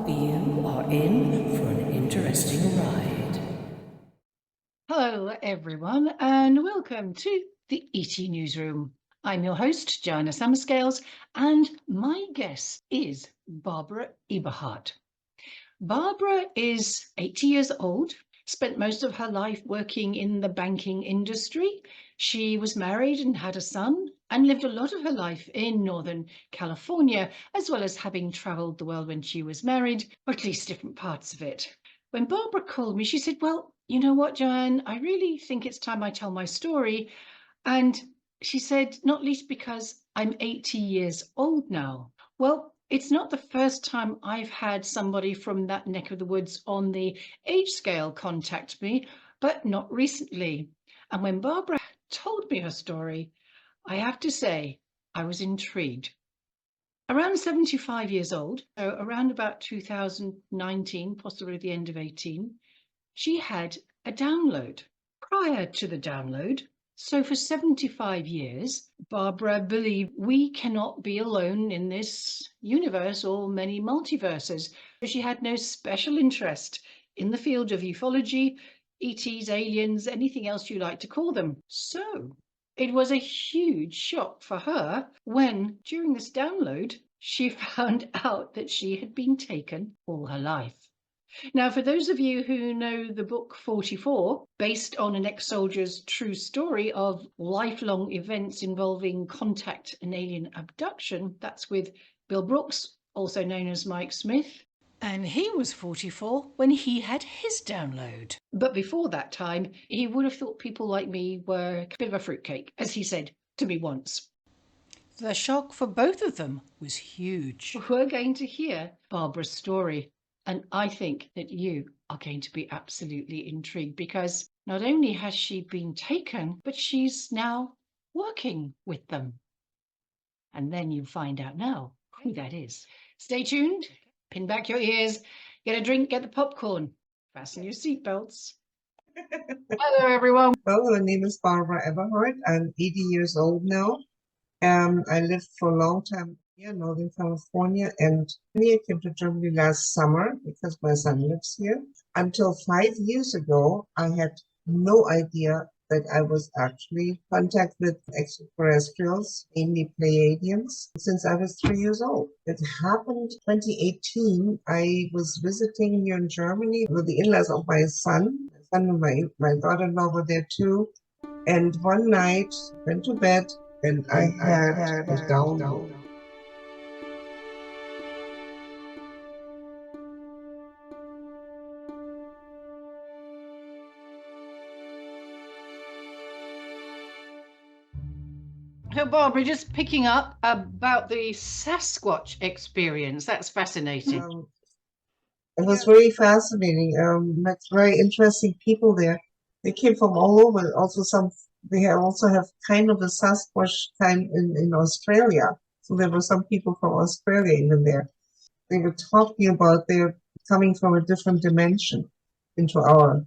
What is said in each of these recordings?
You are in for an interesting ride. Hello, everyone, and welcome to the ET Newsroom. I'm your host, Joanna Summerscales, and my guest is Barbara Eberhardt. Barbara is 80 years old, spent most of her life working in the banking industry. She was married and had a son and lived a lot of her life in Northern California, as well as having traveled the world when she was married, or at least different parts of it. When Barbara called me, she said, well, you know what, Joanne, I really think it's time I tell my story. And she said, not least because I'm 80 years old now. Well, it's not the first time I've had somebody from that neck of the woods on the age scale contact me, but not recently. And when Barbara told me her story, I have to say, I was intrigued. Around 75 years old, so around about 2019, possibly the end of 18, she had a download. Prior to the download, so for 75 years, Barbara believed we cannot be alone in this universe or many multiverses. She had no special interest in the field of ufology, ETs, aliens, anything else you like to call them. So it was a huge shock for her when, during this download, she found out that she had been taken all her life. Now, for those of you who know the book 44, based on an ex-soldier's true story of lifelong events involving contact and alien abduction, that's with Bill Brooks, also known as Mike Smith. And he was 44 when he had his download. But before that time, he would have thought people like me were a bit of a fruitcake, as he said to me once. The shock for both of them was huge. We're going to hear Barbara's story. And I think that you are going to be absolutely intrigued because not only has she been taken, but she's now working with them. And then you find out now who that is. Stay tuned, pin back your ears, get a drink, get the popcorn, fasten your seatbelts. Hello, everyone. Well, my name is Barbara Eberhardt. I'm 80 years old now. I lived for a long time here in Northern California, and I came to Germany last summer because my son lives here. Until 5 years ago, I had no idea that I was actually in contact with extraterrestrials, mainly Pleiadians, since I was 3 years old. It happened 2018. I was visiting here in Germany with the in-laws of my son. And my daughter-in-law were there too. And one night, went to bed, and I had a download. So, Barbara, just picking up about the Sasquatch experience. That's fascinating. It was very fascinating. Met very interesting people there. They came from all over. Also, they also have kind of a Sasquatch kind in Australia. So there were some people from Australia even there. They were talking about they're coming from a different dimension into our.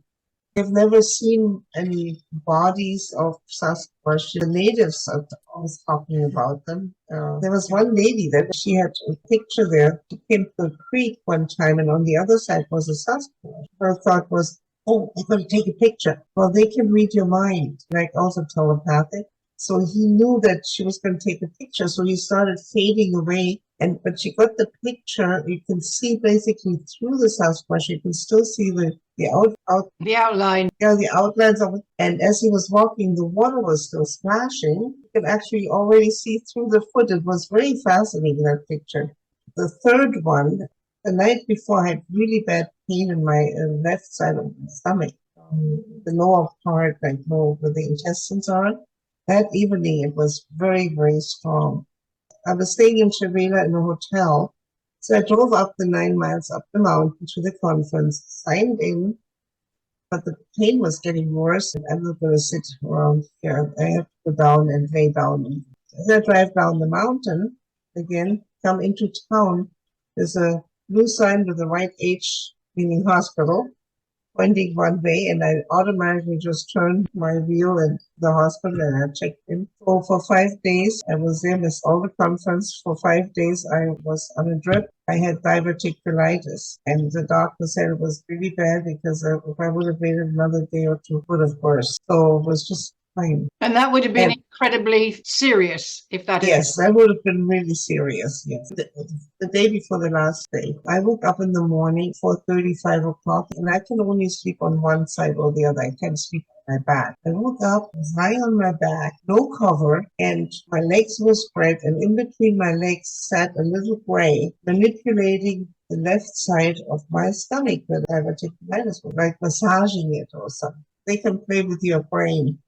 I've never seen any bodies of Sasquatch. The natives are always talking about them. There was one lady that she had a picture there. She came to a creek one time, and on the other side was a Sasquatch. Her thought was, oh, I'm going to take a picture. Well, they can read your mind, like also telepathic. So he knew that she was going to take a picture, so he started fading away. But she got the picture. You can see basically through the Sasquatch. You can still see the outline. Yeah, the outlines of it. And as he was walking, the water was still splashing. You could actually already see through the foot. It was very fascinating, that picture. The third one, the night before, I had really bad pain in my left side of my stomach. The lower part, like where the intestines are. That evening, it was very, very strong. I was staying in Chevela in a hotel. So I drove up the 9 miles up the mountain to the conference, signed in, but the pain was getting worse, and I'm not going to sit around here. I have to go down and lay down. As I drive down the mountain, again, come into town, there's a blue sign with a white H, meaning hospital. pointing one way, and I automatically just turned my wheel in the hospital and I checked in. So for 5 days, I was there, missed all the conference. For 5 days, I was on a drip. I had diverticulitis, and the doctor said it was really bad because if I would have waited another day or two, it would have burst. So it was just fine. And that would have been And incredibly serious if that had. yes, that would have been really serious. Yes, the day before the last day, I woke up in the morning, 4:30, 5 o'clock, and I can only sleep on one side or the other. I can't sleep on my back. I woke up, lying on my back, no cover, and my legs were spread, and in between my legs sat a little gray, manipulating the left side of my stomach where the diverticulitis was, like massaging it or something. They can play with your brain.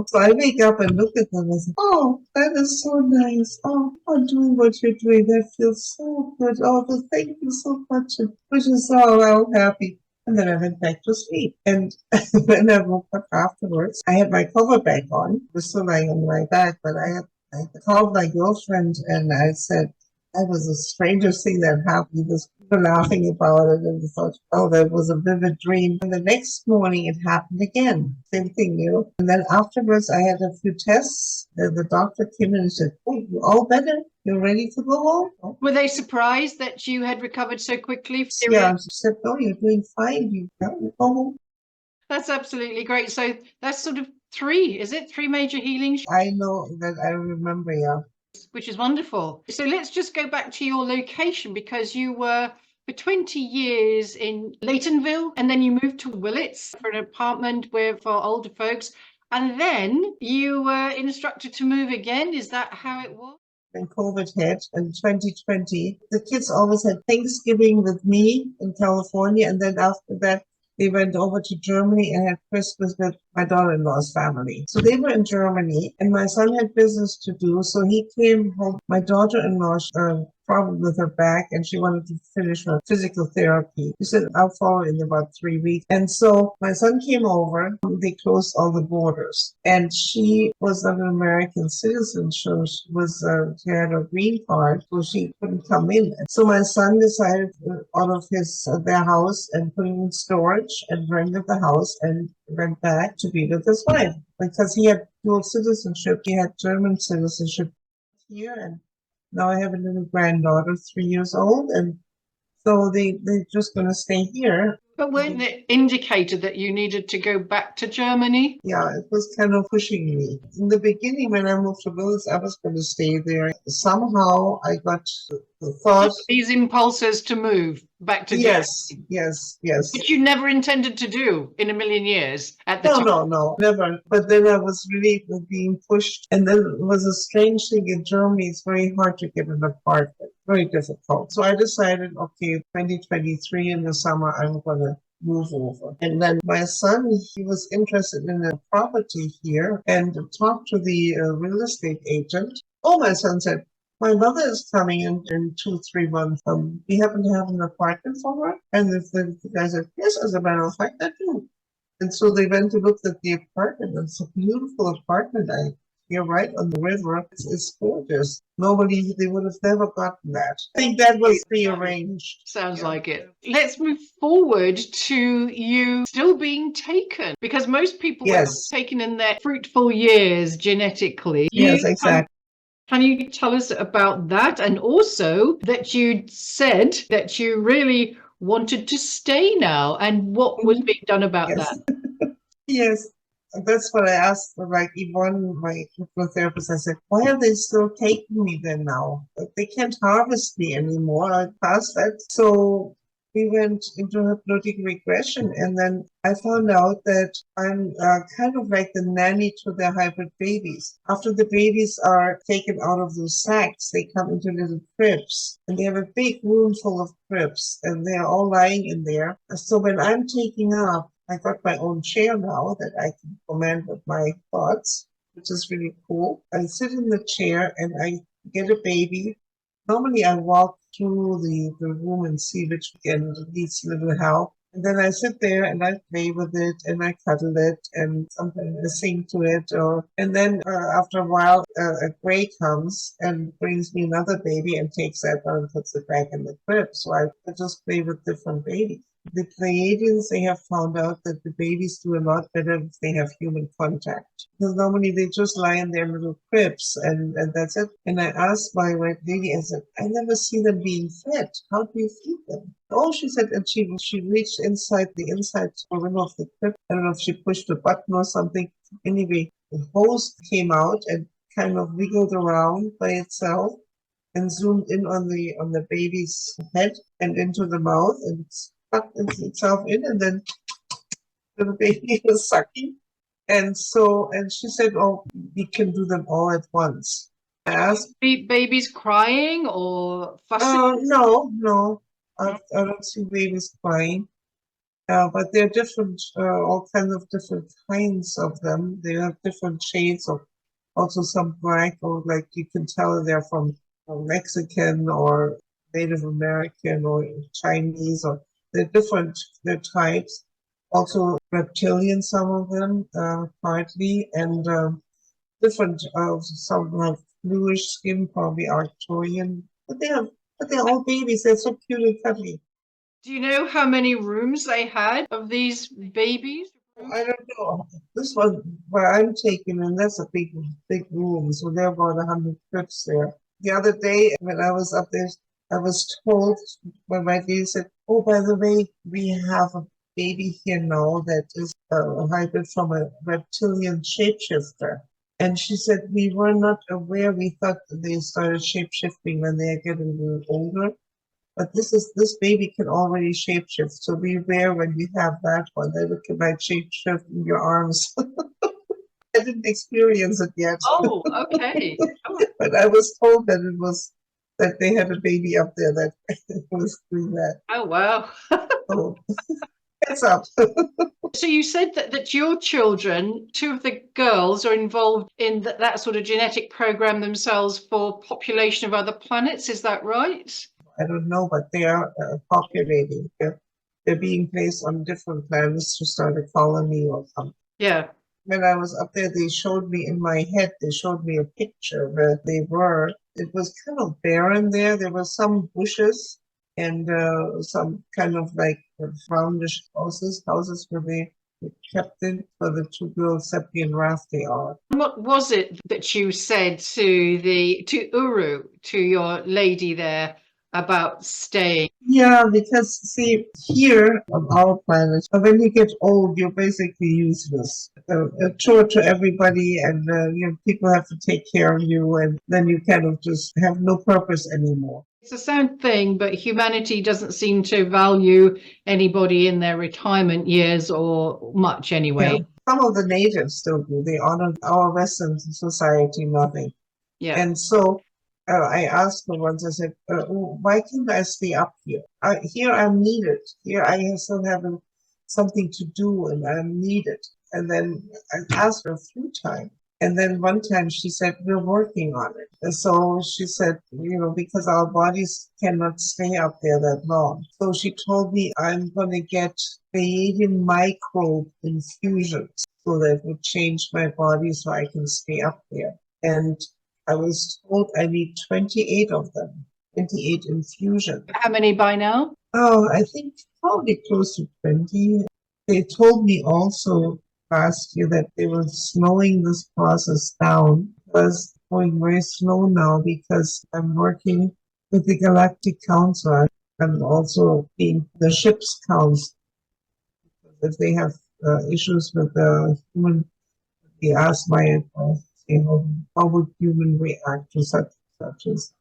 So I wake up and look at them and say, oh, that is so nice. Oh, I'm doing what you're doing. That feels so good. Oh, thank you so much. And which is so happy. And then I went back to sleep. And when I woke up afterwards, I had my cover back on. I was still lying on my back, but I called my girlfriend and I said, that was the strangest thing that happened. Just people laughing about it, and I thought, oh, that was a vivid dream. And the next morning, it happened again. Same thing, And then afterwards, I had a few tests. The doctor came in and said, oh, you're all better? You're ready to go home? Oh. Were they surprised that you had recovered so quickly? Yeah, she said, no, you're doing fine. You go home. That's absolutely great. So that's sort of three, is it? Three major healings? I know that I remember, yeah. Which is wonderful. So let's just go back to your location, because you were for 20 years in Leightonville, and then you moved to Willits for an apartment for older folks, and then you were instructed to move again. Is that how it was? When COVID hit in 2020, the kids always had Thanksgiving with me in California, and then after that, they went over to Germany and had Christmas with my daughter-in-law's family. So they were in Germany, and my son had business to do, so he came home. My daughter-in-law problem with her back, and she wanted to finish her physical therapy. She said, I'll follow in about 3 weeks. And so my son came over. They closed all the borders, and she was an American citizen, so she had a green card, so she couldn't come in. So my son decided out of their house and put it in storage and rented the house and went back to be with his wife because he had dual citizenship. He had German citizenship here, and now I have a little granddaughter, 3 years old, and so they're just going to stay here. But weren't it indicated that you needed to go back to Germany? Yeah, it was kind of pushing me. In the beginning, when I moved to Willis, I was going to stay there. Somehow I got the thought. These impulses to move back to Germany. Yes. Which you never intended to do in a million years at the time. No, never. But then I was really being pushed. And then it was a strange thing in Germany. It's very hard to get an apartment. Very difficult. So I decided, okay, 2023 in the summer, I'm going to move over. And then my son, he was interested in a property here and talked to the real estate agent. Oh, my son said, my mother is coming in 2-3 months. We happen to have an apartment for her. And the guy said, yes, as a matter of fact, I do. And so they went to look at the apartment. It's a beautiful apartment. You're right on the river. It's gorgeous. Normally, they would have never gotten that. I think that was prearranged. Sounds like it. Let's move forward to you still being taken, because most people were taken in their fruitful years genetically. Yes, exactly. Can you tell us about that? And also that you said that you really wanted to stay now, and what was being done about that? Yes. That's what I asked, like Yvonne, my therapist. I said, why are they still taking me then now? They can't harvest me anymore. I passed that. So we went into hypnotic regression, and then I found out that I'm kind of like the nanny to their hybrid babies. After the babies are taken out of those sacks, they come into little cribs, and they have a big room full of cribs, and they're all lying in there. So when I'm taking up, I got my own chair now that I can command with my thoughts, which is really cool. I sit in the chair and I get a baby. Normally I walk through the room and see which needs little help. And then I sit there and I play with it and I cuddle it and sometimes I sing to it. And then after a while, a gray comes and brings me another baby and takes that one and puts it back in the crib. So I just play with different babies. The Pleiadians, they have found out that the babies do a lot better if they have human contact. Because normally they just lie in their little cribs and that's it. And I asked my white lady, I said, I never see them being fed. How do you feed them? Oh, she said, and she reached inside the inside rim of the crib. I don't know if she pushed a button or something. Anyway, the hose came out and kind of wiggled around by itself and zoomed in on the baby's head and into the mouth and sucked itself in, and then the baby was sucking. And she said, oh, we can do them all at once. I asked, babies crying or fussing? no. I don't see babies crying. But there are different, all kinds of different kinds of them. They have different shades of, also some black, or like you can tell they're from Mexican or Native American or Chinese, or they're different, they're types. Also reptilian, some of them, partly, and different, some have bluish skin, probably Arcturian, but they're all babies, they're so cute and cuddly. Do you know how many rooms they had of these babies? I don't know. This one where I'm taking, and that's a big room, so there are about 100 trips there. The other day when I was up there, I was told by my lady said, "Oh, by the way, we have a baby here now that is a hybrid from a reptilian shapeshifter." And she said, "We were not aware. We thought they started shapeshifting when they are getting a little older. But this baby can already shapeshift, so beware when you have that one. They look like shapeshift in your arms." I didn't experience it yet. Oh, okay. But I was told that they had a baby up there that was doing that. Oh, wow. So heads up. So you said that your children, two of the girls, are involved in that sort of genetic program themselves for population of other planets. Is that right? I don't know, but they are populating. They're being placed on different planets to start a colony or something. Yeah. When I was up there, they showed me in my head, they showed me a picture where they were. It was kind of barren there. There were some bushes and some kind of like roundish houses where they were kept in for the two girls, Seppi and Rafti are. What was it that you said to Uru, to your lady there, about staying? Yeah, because see, here on our planet, when you get old, you're basically useless. A chore to everybody, and people have to take care of you, and then you kind of just have no purpose anymore. It's a sad thing, but humanity doesn't seem to value anybody in their retirement years or much anyway. Yeah. Some of the natives still do. They honor our Western society nothing. Yeah. And so I asked her once, I said, why can't I stay up here? Here I'm needed. Here I still have something to do and I'm needed. And then I asked her a few times. And then one time she said, we're working on it. And so she said, because our bodies cannot stay up there that long. So she told me I'm going to get Pleidian microbe infusions so that it would change my body so I can stay up there. And I was told I need 28 of them, 28 infusions. How many by now? Oh, I think probably close to 20. They told me also last year that they were slowing this process down. It was going very slow now because I'm working with the Galactic Council and also being the ship's council. If they have issues with the human, they ask my advice. How would human react to such as?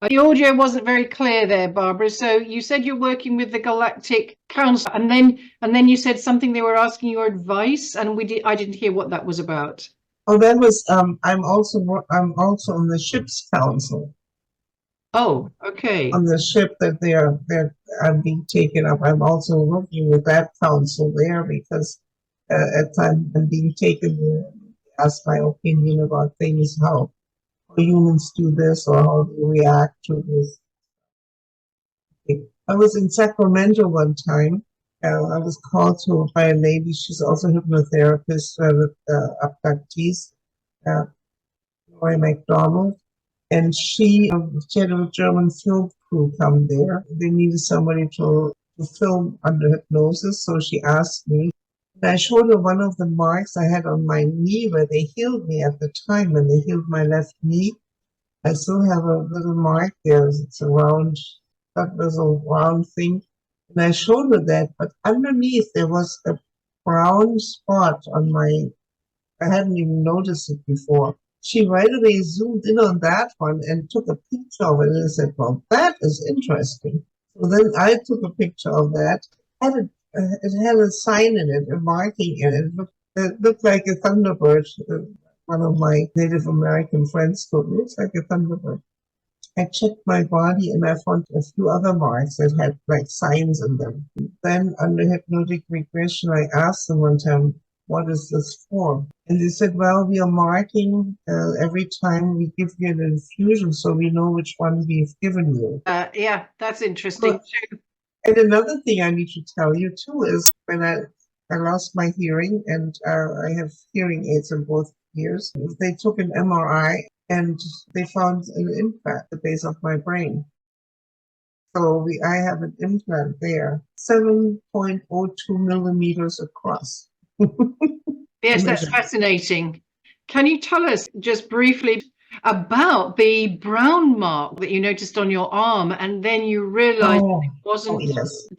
The audio wasn't very clear there, Barbara. So you said you're working with the Galactic Council, and then you said something they were asking your advice, and I didn't hear what that was about. Oh, that was I'm also on the ship's council. Oh, okay. On the ship that I'm being taken up. I'm also working with that council there because at times I'm being taken there. Ask my opinion about things, how humans do this or how they react to this. I was in Sacramento one time. I was called to by a lady. She's also a hypnotherapist with abductees. Roy McDonald. And she had a German film crew come there. They needed somebody to film under hypnosis, so she asked me. And I showed her one of the marks I had on my knee where they healed me at the time when they healed my left knee. I still have a little mark there. It's a round, that was a round thing. And I showed her that, but underneath there was a brown spot on my, I hadn't even noticed it before. She right away zoomed in on that one and took a picture of it, and I said, well, that is interesting. So then I took a picture of that. It had a sign in it, a marking in it. It looked like a thunderbird. One of my Native American friends told me, it's like a thunderbird. I checked my body and I found a few other marks that had like signs in them. Then under hypnotic regression, I asked them one time, what is this for? And they said, well, we are marking every time we give you an infusion so we know which one we've given you. Yeah, that's interesting too. And another thing I need to tell you too is when I lost my hearing and I have hearing aids in both ears, they took an MRI and they found an implant at the base of my brain. So I have an implant there, 7.02 millimeters across. Yes, that's fascinating. Can you tell us just briefly about the brown mark that you noticed on your arm, and then you realized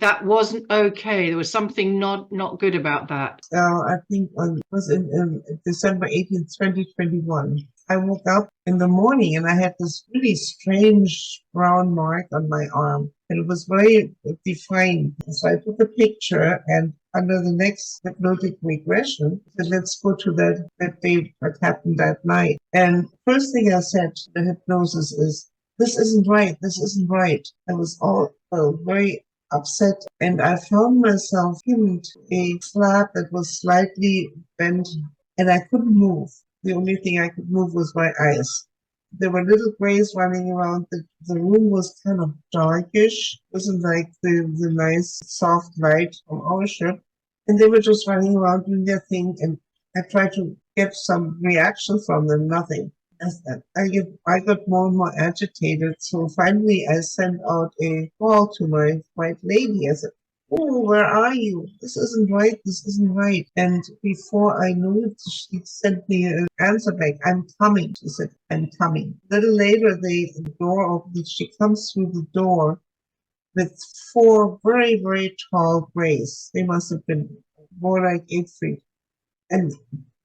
that wasn't okay? There was something not good about that. I think it was in December 18th, 2021. I woke up in the morning and I had this really strange brown mark on my arm, and it was very defined. So I took a picture, and under the next hypnotic regression, I said, let's go to that day that happened that night. And first thing I said to the hypnosis is, this isn't right, this isn't right. I was all very upset, and I found myself pinned to a slab that was slightly bent, and I couldn't move. The only thing I could move was my eyes. There were little grays running around. The room was kind of darkish. It wasn't like the nice soft light from our ship. And they were just running around doing their thing. And I tried to get some reaction from them, nothing. I got more and more agitated. So finally I sent out a call to my white lady. I said, oh, where are you? This isn't right. This isn't right. And before I knew it, she sent me an answer back. I'm coming. She said, I'm coming. A little later, the door opened. She comes through the door with 4 very, very tall grays. They must have been more like 8 feet. And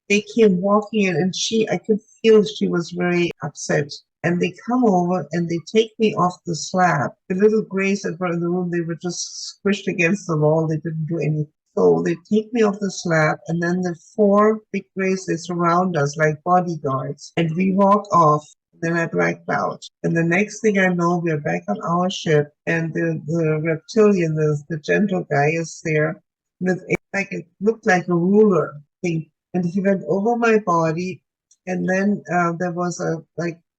they came walking in, and I could feel she was very upset. And they come over and they take me off the slab. The little grays that were in the room, they were just squished against the wall. They didn't do anything. So they take me off the slab, and then the 4 big grays, they surround us like bodyguards. And we walk off. Then I blacked out. And the next thing I know, we're back on our ship, and the reptilian, the gentle guy, is there with it looked like a ruler thing. And he went over my body, and then there was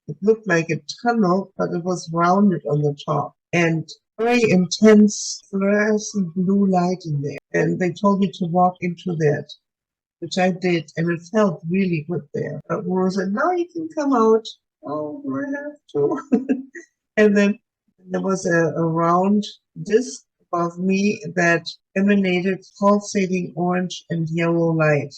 it looked like a tunnel, but it was rounded on the top. And very intense fluorescent blue light in there. And they told me to walk into that, which I did, and it felt really good there. But Rose said, now you can come out. Oh, do I have to? And then there was a round disc above me that emanated pulsating orange and yellow light.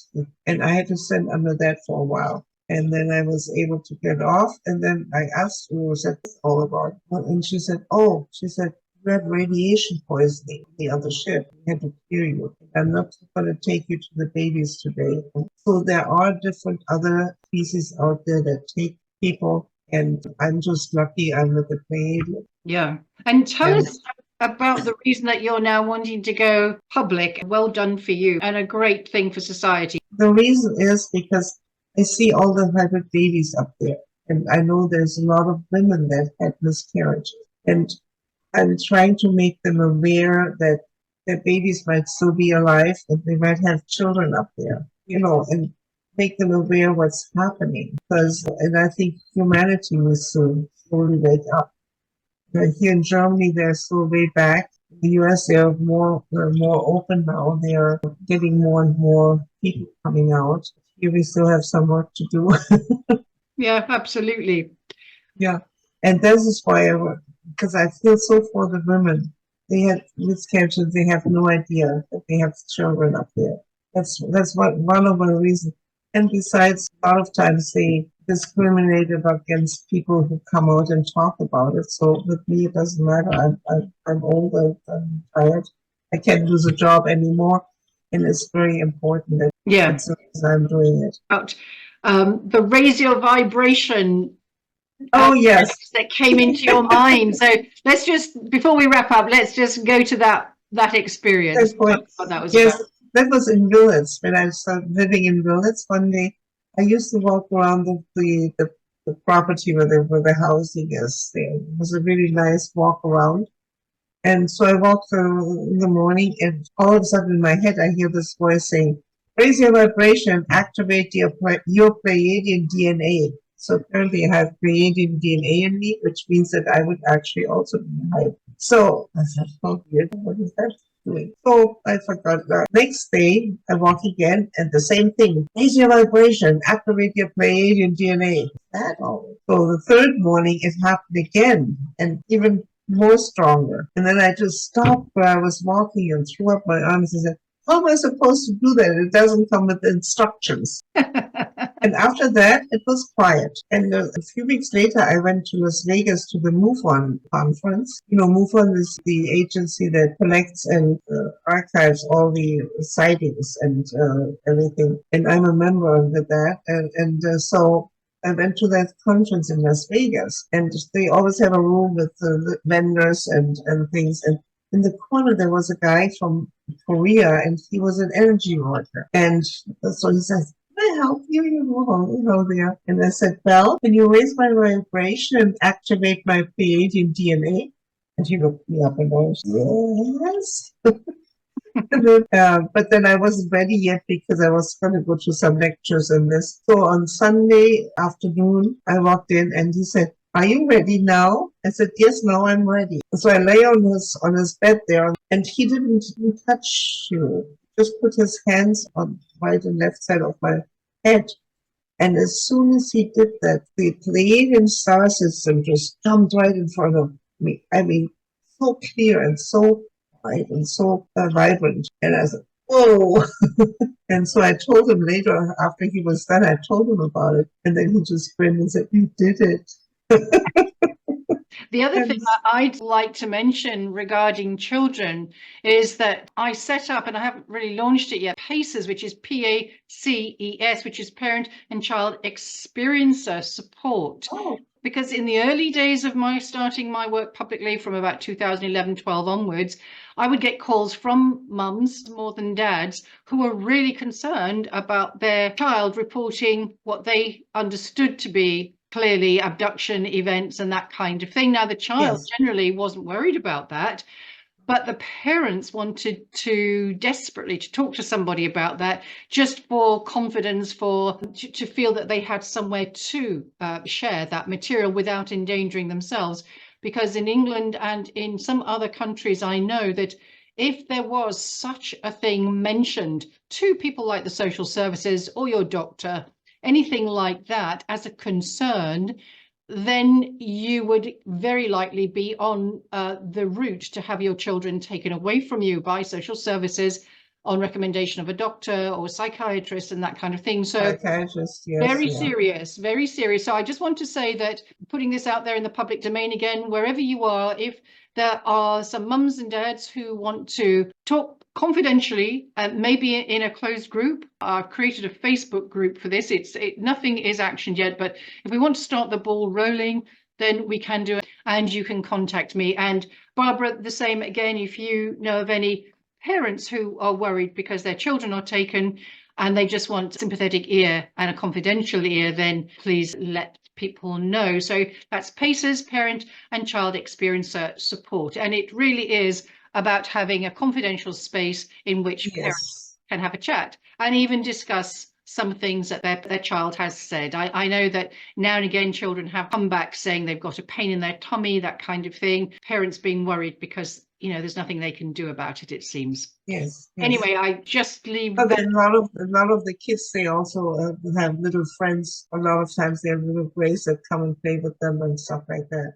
And I had to stand under that for a while. And then I was able to get off. And then I asked her, what's that all about? And she said, you had radiation poisoning on the other ship. We had to clear you. I'm not going to take you to the babies today. So there are different other species out there that take people. And I'm just lucky I'm with the Pleidian. Yeah. And tell us about the reason that you're now wanting to go public. Well done for you, and a great thing for society. The reason is because I see all the hybrid babies up there, and I know there's a lot of women that had miscarriages, and I'm trying to make them aware that their babies might still be alive, and they might have children up there, and make them aware what's happening. And I think humanity will soon slowly wake up. Here in Germany, they're still way back. In the US, they're more open now. They are getting more and more people coming out. Here we still have some work to do. Yeah, absolutely. Yeah, and this is why because I feel so for the women. They have miscarriages. They have no idea that they have children up there. That's one of the reasons. And besides, a lot of times they discriminate against people who come out and talk about it. So with me, it doesn't matter. I'm old. I'm tired. I can't do the job anymore, and it's very important that Yeah. that's the reason I'm doing it. About the raise your vibration Oh yes. that came into your mind. So let's just, before we wrap up, let's just go to that experience. Good point. What that was Yes, about. that was in Village. When I started living in Village one day, I used to walk around the property where the housing is there. It was a really nice walk around. And so I walked in the morning, and all of a sudden in my head, I hear this voice saying, raise your vibration, activate your Pleiadian DNA. So apparently I have Pleiadian DNA in me, which means that I would actually also be high. So I said, oh, weird. What is that doing? So I forgot that. Next day, I walk again, and the same thing. Raise your vibration, activate your Pleiadian DNA. That all. So the third morning, it happened again, and even more stronger. And then I just stopped where I was walking and threw up my arms and said, how am I supposed to do that? It doesn't come with instructions. And after that, it was quiet. And a few weeks later, I went to Las Vegas to the MoveOn conference. You know, MoveOn is the agency that collects and archives all the sightings and everything. And I'm a member of that. So I went to that conference in Las Vegas, and they always have a room with vendors and things. And in the corner, there was a guy from Korea, and he was an energy worker. And so he says, can I help you? You know, there. And I said, well, can you raise my vibration and activate my Pleiadian DNA? And he looked me up and I said, yes. But then I wasn't ready yet because I was going to go to some lectures and this. So on Sunday afternoon, I walked in and he said, are you ready now? I said, yes, now I'm ready. So I lay on his bed there, and he didn't touch you. Just put his hands on right and left side of my head. And as soon as he did that, the Pleiadian star system just jumped right in front of me. I mean, so clear and so bright and so vibrant. And I said, whoa. And so I told him later, after he was done, I told him about it. And then he just grinned and said, you did it. The other thing I'd like to mention regarding children is that I set up, and I haven't really launched it yet, PACES, which is PACES, which is Parent and Child Experiencer Support. Oh. Because in the early days of my starting my work publicly from about 2011-12 onwards, I would get calls from mums more than dads who were really concerned about their child reporting what they understood to be clearly abduction events and that kind of thing. Now, the child generally wasn't worried about that, but the parents wanted to desperately to talk to somebody about that, just for confidence, to feel that they had somewhere to share that material without endangering themselves. Because in England and in some other countries, I know that if there was such a thing mentioned to people like the social services or your doctor, anything like that as a concern, then you would very likely be on the route to have your children taken away from you by social services on recommendation of a doctor or a psychiatrist and that kind of thing. So psychiatrist, yes, very serious, very serious. So I just want to say that, putting this out there in the public domain again, wherever you are, if there are some mums and dads who want to talk confidentially, maybe in a closed group. I've created a Facebook group for this. Nothing is actioned yet, but if we want to start the ball rolling, then we can do it, and you can contact me. And Barbara, the same again, if you know of any parents who are worried because their children are taken and they just want a sympathetic ear and a confidential ear, then please let people know. So that's PACES, Parent and Child Experiencer Support. And it really is about having a confidential space in which parents can have a chat and even discuss some things that their child has said. I know that now and again children have come back saying they've got a pain in their tummy, that kind of thing, parents being worried because there's nothing they can do about it, it seems. Yes. Anyway, I just leave But that. a lot of the kids, they also have little friends. A lot of times they have little grays that come and play with them and stuff like that.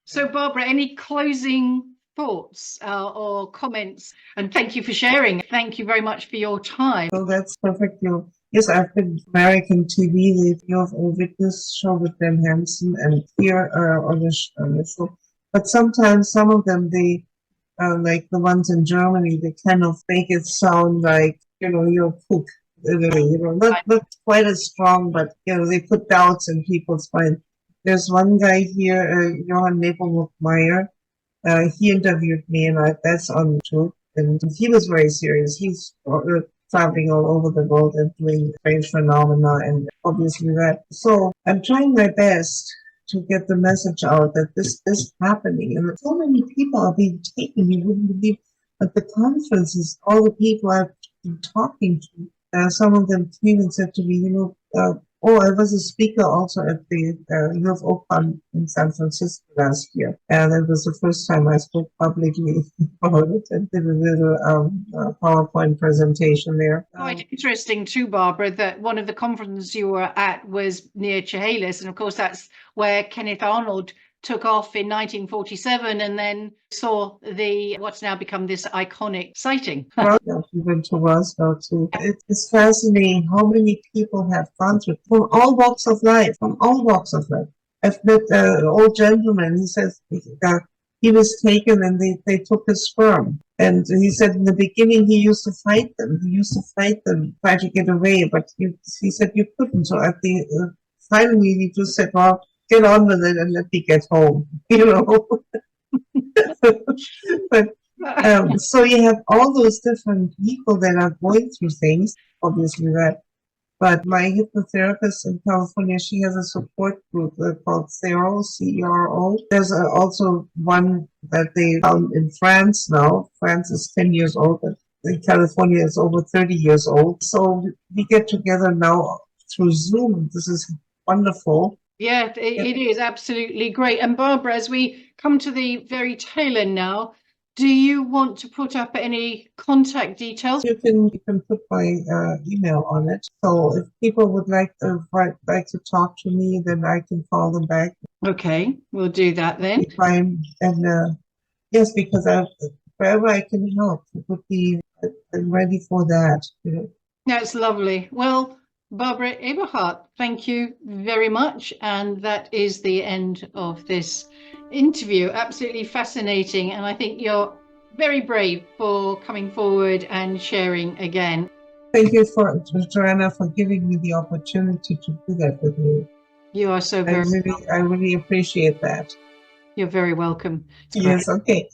So, Barbara, any closing thoughts or comments? And thank you for sharing. Thank you very much for your time. So that's perfect. Yes, I've been American TV, the UFO Witness show with Ben Hansen, and here on the show. But sometimes some of them, they like the ones in Germany, they kind of make it sound like you're a cook. Not quite as strong, but they put doubts in people's mind. There's one guy here, Johann Nepomuk-Meyer. He interviewed me, and that's on YouTube. And he was very serious. He's traveling all over the world and doing strange phenomena, and obviously that. So I'm trying my best to get the message out that this is happening, and so many people are being taken. You wouldn't believe at the conferences, all the people I've been talking to. Some of them came and said to me, I was a speaker also at the UFO in San Francisco last year. And it was the first time I spoke publicly about it and did a little PowerPoint presentation there. Quite interesting too, Barbara, that one of the conferences you were at was near Chehalis. And of course, that's where Kenneth Arnold took off in 1947 and then saw what's now become this iconic sighting. Well, we went to Roswell too. It's fascinating how many people have gone through from all walks of life, I've met an old gentleman. He says he was taken and they took his sperm. And he said in the beginning he used to fight them. Try to get away, but he said you couldn't. So at the finally he just said, well, get on with it and let me get home, But so you have all those different people that are going through things, obviously that. But my hypnotherapist in California, she has a support group called CERO, CERO. There's also one that they found in France now. France is 10 years old, but in California is over 30 years old. So we get together now through Zoom. This is wonderful. Yeah, it is absolutely great. And Barbara, as we come to the very tail end now, do you want to put up any contact details? You can put my email on it. So if people would like to talk to me, then I can call them back. Okay, we'll do that then. Yes, because wherever I can help, it would be. I'm ready for that. That's lovely. Well, Barbara Eberhardt, thank you very much. And that is the end of this interview. Absolutely fascinating. And I think you're very brave for coming forward and sharing again. Thank you, Joanna, for giving me the opportunity to do that with you. You are so very welcome. I really appreciate that. You're very welcome. Yes, okay.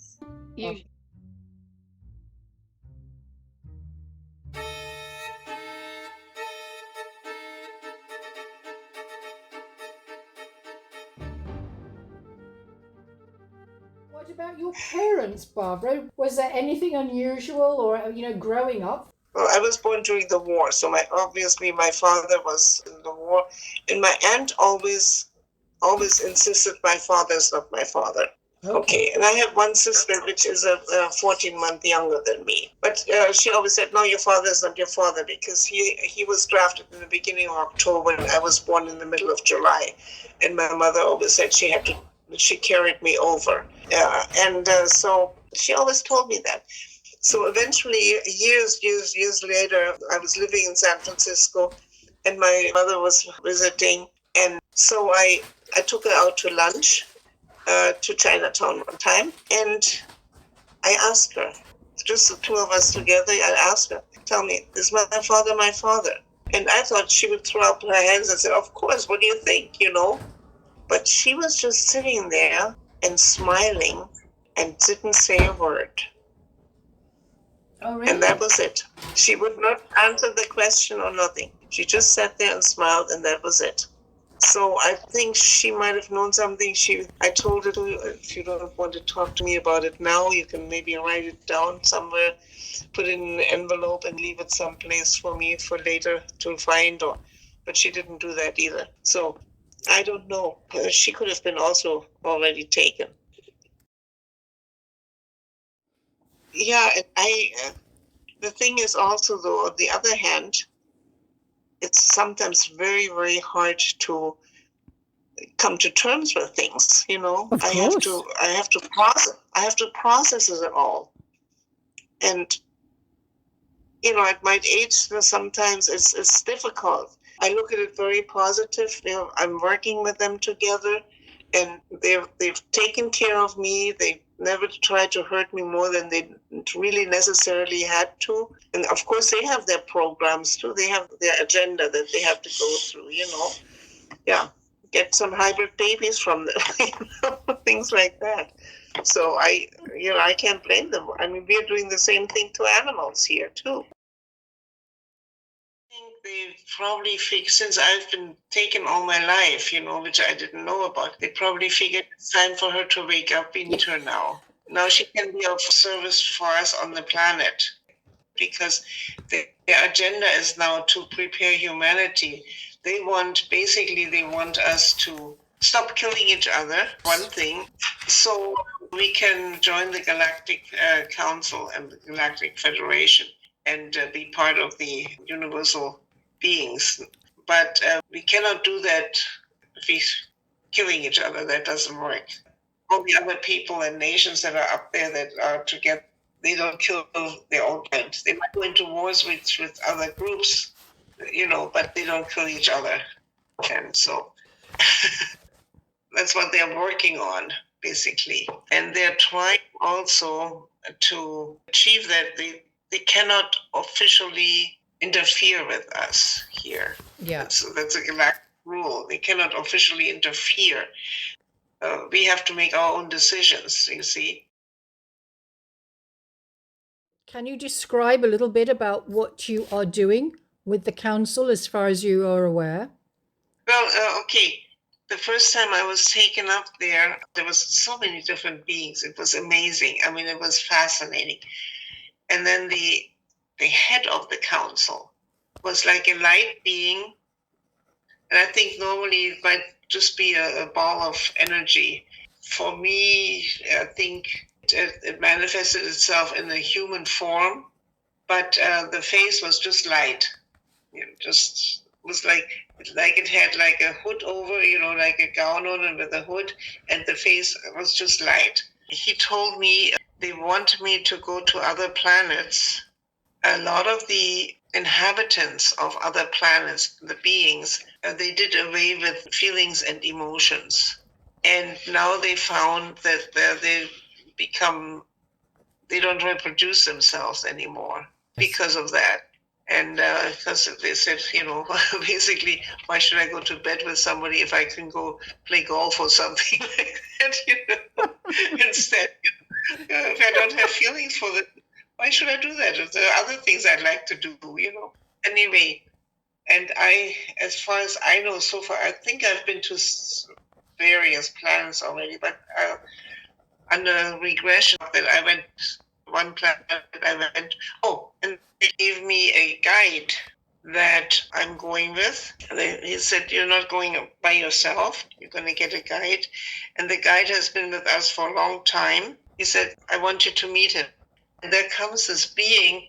What about your parents, Barbara? Was there anything unusual or, growing up? Well, I was born during the war, so obviously my father was in the war, and my aunt always insisted my father is not my father. Okay, and I have one sister which is a 14-month younger than me, but she always said, no, your father is not your father, because he was drafted in the beginning of October and I was born in the middle of July, and my mother always said she carried me over, so she always told me that. So eventually, years later, I was living in San Francisco and my mother was visiting, and so I took her out to lunch to Chinatown one time, and I asked her, just the two of us together, I asked her, tell me, is my father my father? And I thought she would throw up her hands and say, of course, what do you think, But she was just sitting there and smiling and didn't say a word. Oh, really? And that was it. She would not answer the question or nothing. She just sat there and smiled, and that was it. So I think she might have known something. I told her, if you don't want to talk to me about it now, you can maybe write it down somewhere, put it in an envelope and leave it someplace for me for later to find. But she didn't do that either. So I don't know. She could have been also already taken. Yeah, and the thing is also, though, on the other hand, it's sometimes very, very hard to come to terms with things. Of I course. have to process it all, and at my age, sometimes it's difficult. I look at it very positive. I'm working with them together, and they've taken care of me. They never tried to hurt me more than they really necessarily had to. And of course, they have their programs too. They have their agenda that they have to go through. Yeah, get some hybrid babies from them, things like that. So I can't blame them. I mean, we're doing the same thing to animals here too. I think they probably figured, since I've been taken all my life, which I didn't know about, they probably figured it's time for her to wake up. We need her now. Now she can be of service for us on the planet, because their agenda is now to prepare humanity. They want us to stop killing each other, one thing, so we can join the Galactic Council and the Galactic Federation and be part of the universal beings. But we cannot do that if we're killing each other. That doesn't work. All the other people and nations that are up there that are together, they don't kill their own kind. They might go into wars with other groups, but they don't kill each other. And so that's what they're working on, basically. And they're trying also to achieve that. They cannot officially interfere with us here. Yeah. That's a galactic rule. They cannot officially interfere. We have to make our own decisions, you see. Can you describe a little bit about what you are doing with the council as far as you are aware? Well, okay. The first time I was taken up there was so many different beings. It was amazing. I mean, it was fascinating. And then the head of the council was like a light being. And I think normally it might just be a ball of energy. For me, I think it manifested itself in a human form, but the face was just light. Just was like it had like a hood over, like a gown on and with a hood, and the face was just light. He told me they want me to go to other planets. A lot of the inhabitants of other planets, the beings, they did away with feelings and emotions. And now they found that they don't reproduce themselves anymore because of that. And because they said, basically, why should I go to bed with somebody if I can go play golf or something like that, instead? If I don't have feelings for them, why should I do that? If there are other things I'd like to do, Anyway, and as far as I know so far, I think I've been to various planets already, but under regression that I went, one planet I went, and they gave me a guide that I'm going with. He said, you're not going by yourself, you're going to get a guide. And the guide has been with us for a long time. He said, I want you to meet him. And there comes this being.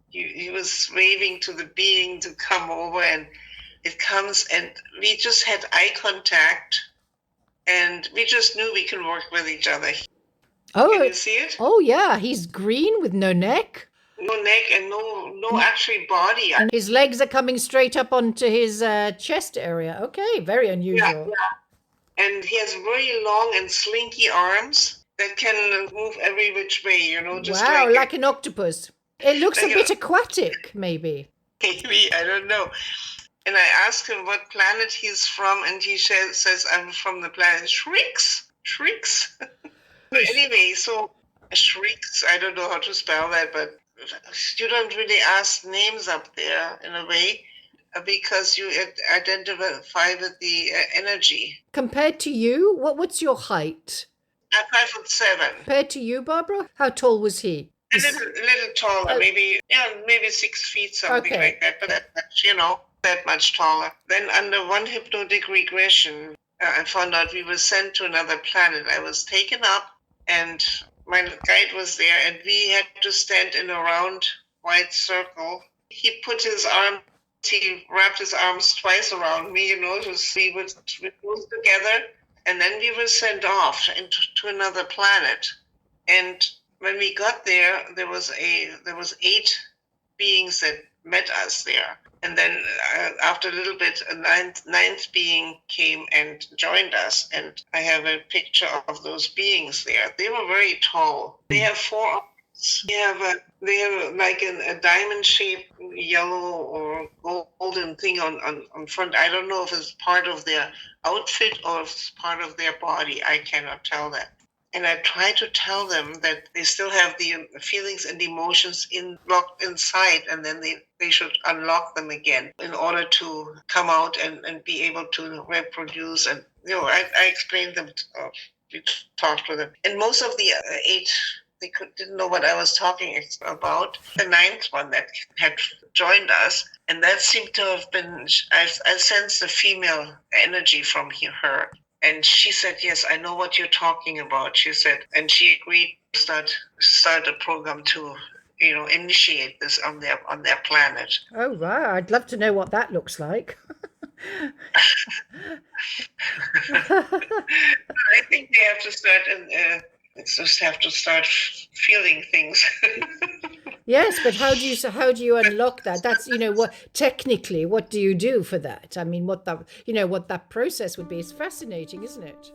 He was waving to the being to come over, and it comes, and we just had eye contact, and we just knew we could work with each other. Oh, can you see it? Oh, yeah. He's green with no neck. No neck and no actually body. And his legs are coming straight up onto his chest area. Okay, very unusual. Yeah. And he has very long and slinky arms that can move every which way, just wow, like an octopus. It looks like a bit aquatic, maybe. Maybe, I don't know. And I asked him what planet he's from, and he says, I'm from the planet Shrieks. Anyway, so Shrieks, I don't know how to spell that, but you don't really ask names up there in a way, because you identify with the energy. Compared to you, what's your height? I'm 5'7". Compared to you, Barbara, how tall was he? A little taller, maybe 6 feet, something like that, but that much, that much taller. Then under one hypnotic regression, I found out we were sent to another planet. I was taken up and my guide was there, and we had to stand in a round white circle. He put his arm, he wrapped his arms twice around me, we would move together, and then we were sent off to another planet. And when we got there, there was 8 beings that met us there. And then after a little bit, a ninth being came and joined us. And I have a picture of those beings there. They were very tall. They have 4 arms. They have like a diamond-shaped yellow or golden thing on front. I don't know if it's part of their outfit or if it's part of their body. I cannot tell that. And I try to tell them that they still have the feelings and emotions locked inside, and then they should unlock them again in order to come out and be able to reproduce. And I explained them, we talked to them. And most of the 8, they didn't know what I was talking about. The 9th one that had joined us, and that seemed to have been, I sensed the female energy from her. And she said, yes, I know what you're talking about, she said. And she agreed to start a program to, initiate this on their planet. Oh, wow. I'd love to know what that looks like. I think they have to start, just have to start feeling things. Yes, but how do you unlock that? That's, what technically, what do you do for that? I mean, what that process would be is fascinating, isn't it?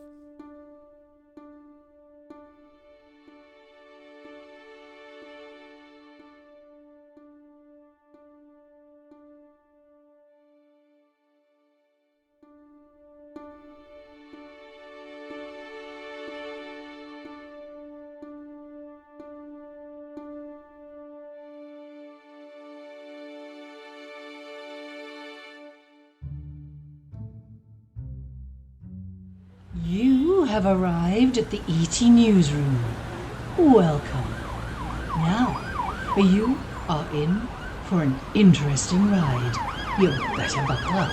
You have arrived at the ET Newsroom. Welcome. Now, you are in for an interesting ride. You better buckle up.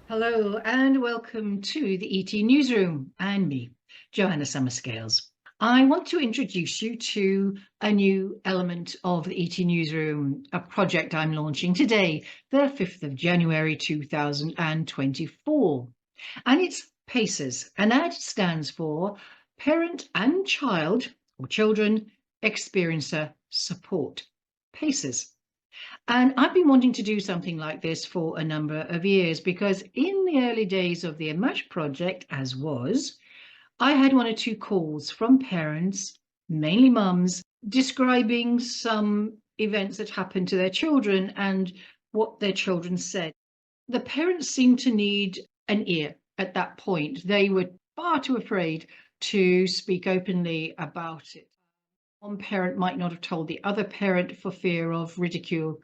Hello and welcome to the ET Newsroom and me, Joanna Summerscales. I want to introduce you to a new element of the ET Newsroom, a project I'm launching today, the 5th of January 2024. And it's PACES, and that stands for Parent and Child, or Children Experiencer Support, PACES. And I've been wanting to do something like this for a number of years because in the early days of the Emerge project, as was, I had 1 or 2 calls from parents, mainly mums, describing some events that happened to their children and what their children said. The parents seemed to need an ear at that point. They were far too afraid to speak openly about it. One parent might not have told the other parent for fear of ridicule.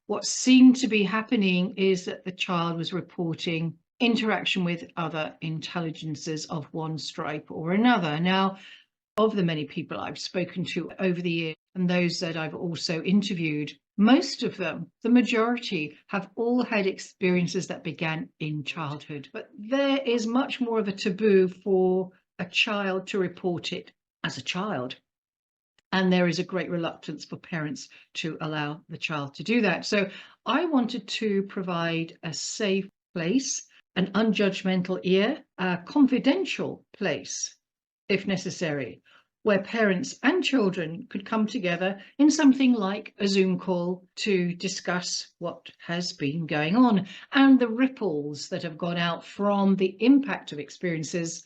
What seemed to be happening is that the child was reporting interaction with other intelligences of one stripe or another. Now, of the many people I've spoken to over the years and those that I've also interviewed, most of them, the majority, have all had experiences that began in childhood. But there is much more of a taboo for a child to report it as a child. And there is a great reluctance for parents to allow the child to do that. So I wanted to provide a safe place, an unjudgmental ear, a confidential place, if necessary, where parents and children could come together in something like a Zoom call to discuss what has been going on and the ripples that have gone out from the impact of experiences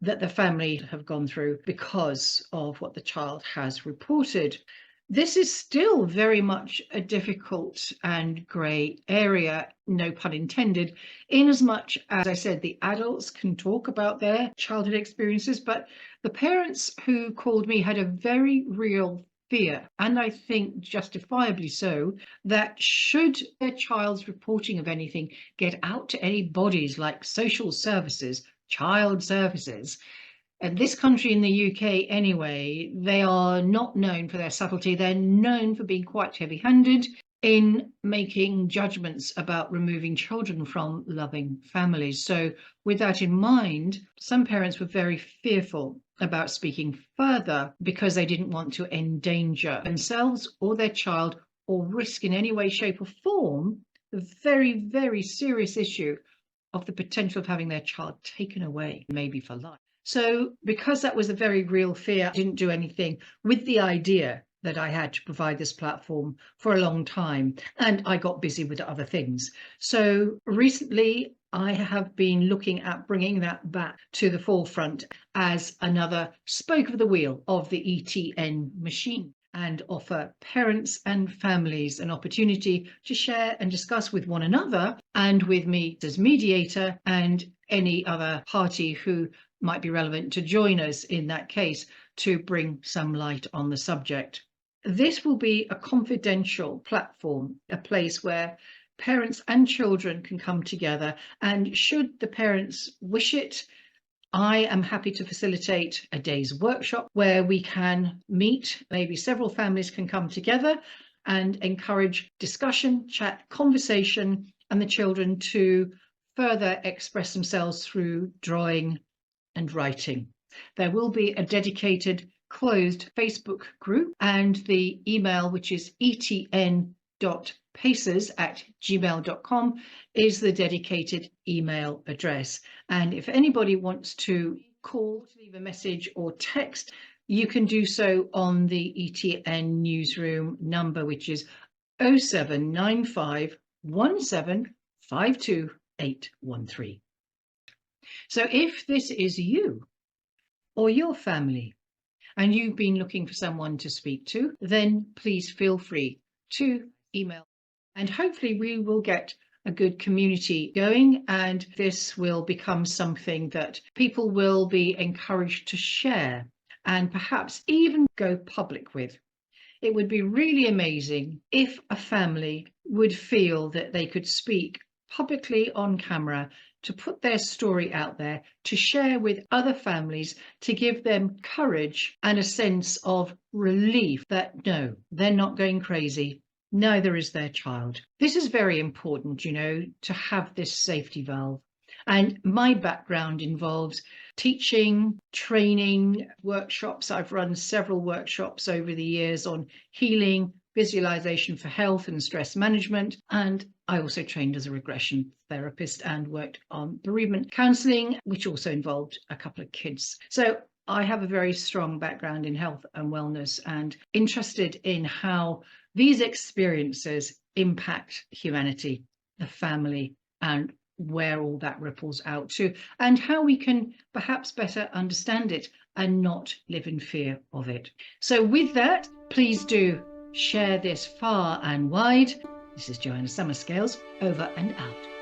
that the family have gone through because of what the child has reported. This is still very much a difficult and grey area, no pun intended, in as much as I said, the adults can talk about their childhood experiences, but the parents who called me had a very real fear, and I think justifiably so, that should their child's reporting of anything get out to any bodies like social services, child services, and this country in the UK anyway, they are not known for their subtlety. They're known for being quite heavy-handed. in making judgments about removing children from loving families. So with that in mind, some parents were very fearful about speaking further because they didn't want to endanger themselves or their child or risk in any way, shape or form the very, very serious issue of the potential of having their child taken away, maybe for life. So because that was a very real fear, I didn't do anything with the idea that I had to provide this platform for a long time, and I got busy with other things. So recently I have been looking at bringing that back to the forefront as another spoke of the wheel of the ETN machine, and offer parents and families an opportunity to share and discuss with one another and with me as mediator and any other party who might be relevant to join us in that case to bring some light on the subject. This will be a confidential platform, a place where parents and children can come together, and should the parents wish it, I am happy to facilitate a day's workshop where we can meet, maybe several families can come together and encourage discussion, chat, conversation, and the children to further express themselves through drawing and writing. There will be a dedicated closed Facebook group, and the email, which is etn.pacers@gmail.com, is the dedicated email address. And if anybody wants to call, leave a message or text, you can do so on the ETN Newsroom number, which is 0795 1752813. So if this is you or your family and you've been looking for someone to speak to, then please feel free to email, and hopefully we will get a good community going, and this will become something that people will be encouraged to share and perhaps even go public with. It would be really amazing if a family would feel that they could speak publicly on camera, to put their story out there, to share with other families, to give them courage and a sense of relief that no, they're not going crazy, neither is their child. This is very important, you know, to have this safety valve. And my background involves teaching, training, workshops. I've run several workshops over the years on healing, visualization for health and stress management, and I also trained as a regression therapist and worked on bereavement counselling, which also involved a couple of kids. So I have a very strong background in health and wellness, and interested in how these experiences impact humanity, the family, and where all that ripples out to, and how we can perhaps better understand it and not live in fear of it. So with that, please do share this far and wide. This is Joanna Summerscales, over and out.